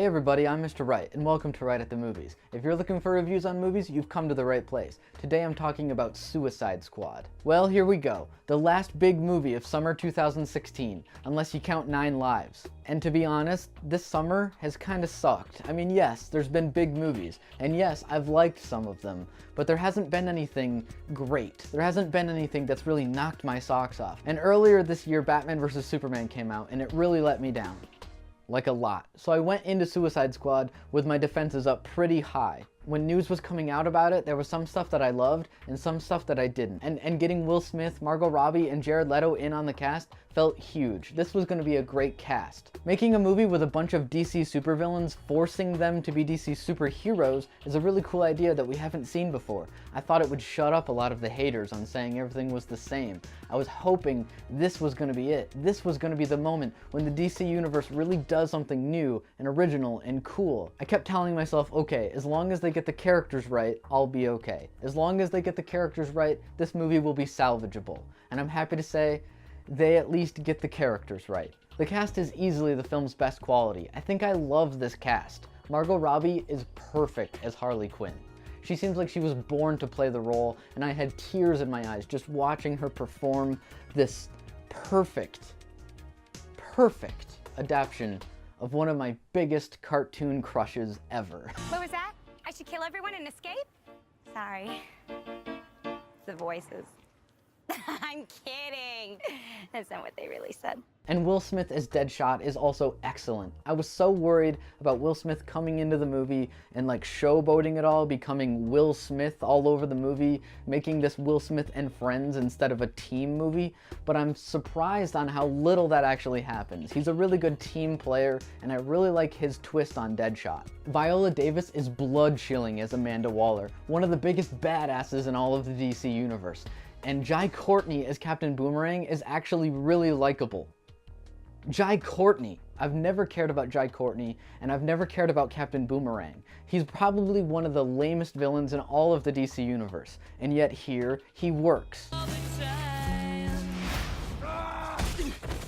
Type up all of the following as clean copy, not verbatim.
everybody, I'm Mr. Wright, and welcome to Wright at the Movies. If you're looking for reviews on movies, you've come to the right place. Today I'm talking about Suicide Squad. Well, here we go. The last big movie of summer 2016, unless you count 9 Lives. And to be honest, this summer has kinda sucked. I mean, yes, there's been big movies, and yes, I've liked some of them, but there hasn't been anything great. There hasn't been anything that's really knocked my socks off. And earlier this year, Batman vs. Superman came out, and it really let me down. Like a lot. So I went into Suicide Squad with my defenses up pretty high. When news was coming out about it, there was some stuff that I loved and some stuff that I didn't. And getting Will Smith, Margot Robbie, and Jared Leto in on the cast felt huge. This was going to be a great cast. Making a movie with a bunch of DC supervillains, forcing them to be DC superheroes, is a really cool idea that we haven't seen before. I thought it would shut up a lot of the haters on saying everything was the same. I was hoping this was going to be it. This was going to be the moment when the DC universe really does something new and original and cool. I kept telling myself, okay, as long as they get the characters right, I'll be okay. As long as they get the characters right, this movie will be salvageable. And I'm happy to say, they at least get the characters right. The cast is easily the film's best quality. I think I love this cast. Margot Robbie is perfect as Harley Quinn. She seems like she was born to play the role, and I had tears in my eyes just watching her perform this perfect adaptation of one of my biggest cartoon crushes ever. What was that? I should kill everyone and escape? Sorry. The voices. I'm kidding. That's not what they really said. And Will Smith as Deadshot is also excellent. I was so worried about Will Smith coming into the movie and like showboating it all, becoming Will Smith all over the movie, making this Will Smith and Friends instead of a team movie, but I'm surprised on how little that actually happens. He's a really good team player, and I really like his twist on Deadshot. Viola Davis is blood-chilling as Amanda Waller, one of the biggest badasses in all of the DC universe. And Jai Courtney as Captain Boomerang is actually really likable. Jai Courtney. I've never cared about Jai Courtney, and I've never cared about Captain Boomerang. He's probably one of the lamest villains in all of the DC universe, and yet here, he works.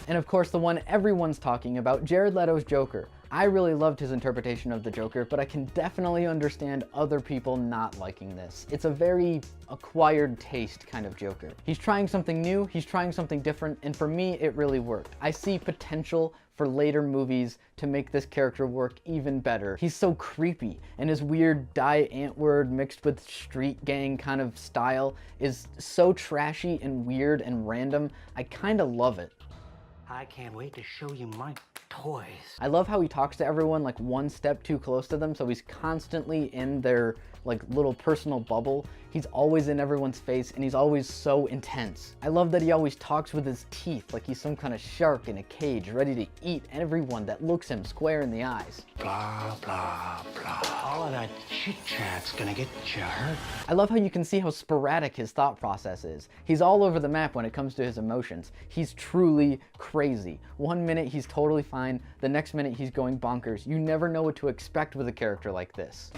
And of course, the one everyone's talking about, Jared Leto's Joker. I really loved his interpretation of the Joker, but I can definitely understand other people not liking this. It's a very acquired taste kind of Joker. He's trying something new, he's trying something different, and for me, it really worked. I see potential for later movies to make this character work even better. He's so creepy, and his weird Die Antwoord mixed with street gang kind of style is so trashy and weird and random. I kinda love it. I can't wait to show you my toys. I love how he talks to everyone like one step too close to them, so he's constantly in their like little personal bubble. He's always in everyone's face, and he's always so intense. I love that he always talks with his teeth like he's some kind of shark in a cage ready to eat everyone that looks him square in the eyes. Blah, blah, blah. All of that chit-chat's gonna get you hurt. I love how you can see how sporadic his thought process is. He's all over the map when it comes to his emotions. He's truly crazy. One minute he's totally fine, the next minute he's going bonkers. You never know what to expect with a character like this.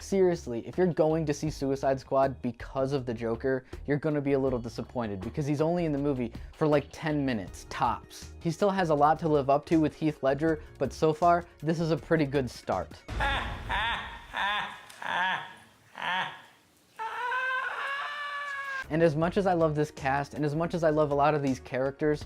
Seriously, if you're going to see Suicide Squad because of the Joker, you're gonna be a little disappointed because he's only in the movie for like 10 minutes, tops. He still has a lot to live up to with Heath Ledger, but so far, this is a pretty good start. And as much as I love this cast, and as much as I love a lot of these characters,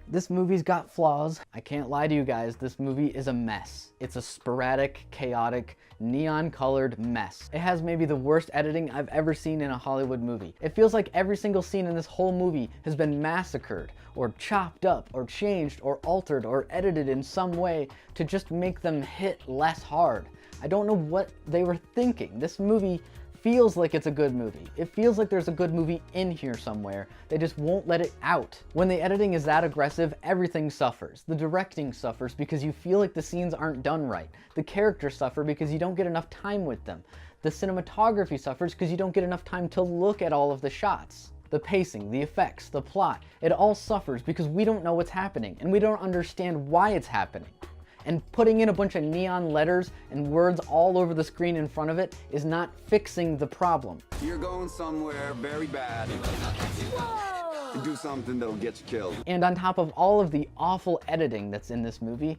this movie's got flaws. I can't lie to you guys, this movie is a mess. It's a sporadic, chaotic, neon-colored mess. It has maybe the worst editing I've ever seen in a Hollywood movie. It feels like every single scene in this whole movie has been massacred, or chopped up, or changed, or altered, or edited in some way to just make them hit less hard. I don't know what they were thinking. This movie feels like it's a good movie. It feels like there's a good movie in here somewhere. They just won't let it out. When the editing is that aggressive, everything suffers. The directing suffers because you feel like the scenes aren't done right. The characters suffer because you don't get enough time with them. The cinematography suffers because you don't get enough time to look at all of the shots. The pacing, the effects, the plot, it all suffers because we don't know what's happening and we don't understand why it's happening. And putting in a bunch of neon letters and words all over the screen in front of it is not fixing the problem. You're going somewhere very bad. Whoa. Do something that'll get you killed. And on top of all of the awful editing that's in this movie,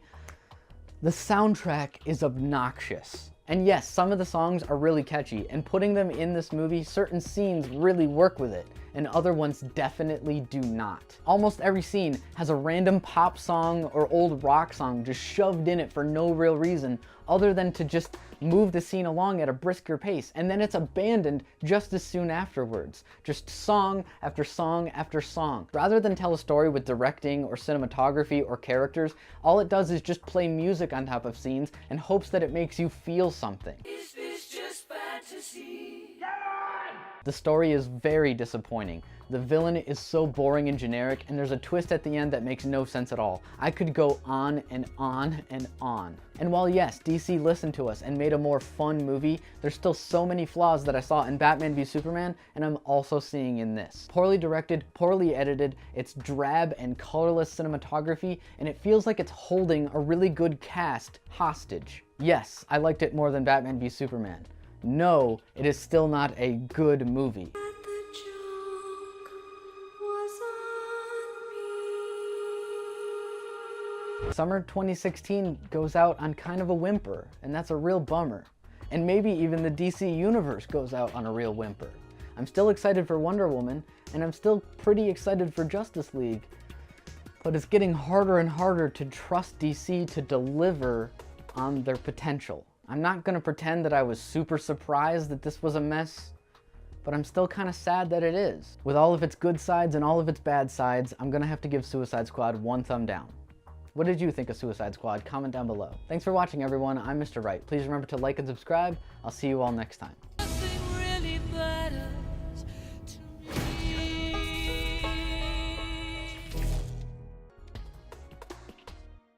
The soundtrack is obnoxious. And yes, some of the songs are really catchy, and putting them in this movie, certain scenes really work with it, and other ones definitely do not. Almost every scene has a random pop song or old rock song just shoved in it for no real reason, other than to just move the scene along at a brisker pace, and then it's abandoned just as soon afterwards. Just song after song after song. Rather than tell a story with directing or cinematography or characters, all it does is just play music on top of scenes and hopes that it makes you feel something. Is this just fantasy? The story is very disappointing. The villain is so boring and generic, and there's a twist at the end that makes no sense at all. I could go on and on and on. And while yes, DC listened to us and made a more fun movie, there's still so many flaws that I saw in Batman v Superman, and I'm also seeing in this. Poorly directed, poorly edited, it's drab and colorless cinematography, and it feels like it's holding a really good cast hostage. Yes, I liked it more than Batman v Superman. No, it is still not a good movie. Summer 2016 goes out on kind of a whimper, and that's a real bummer. And maybe even the DC universe goes out on a real whimper. I'm still excited for Wonder Woman, and I'm still pretty excited for Justice League, but it's getting harder and harder to trust DC to deliver on their potential. I'm not gonna pretend that I was super surprised that this was a mess, but I'm still kind of sad that it is. With all of its good sides and all of its bad sides, I'm gonna have to give Suicide Squad one thumb down. What did you think of Suicide Squad? Comment down below. Thanks for watching, everyone. I'm Mr. Wright. Please remember to like and subscribe. I'll see you all next time.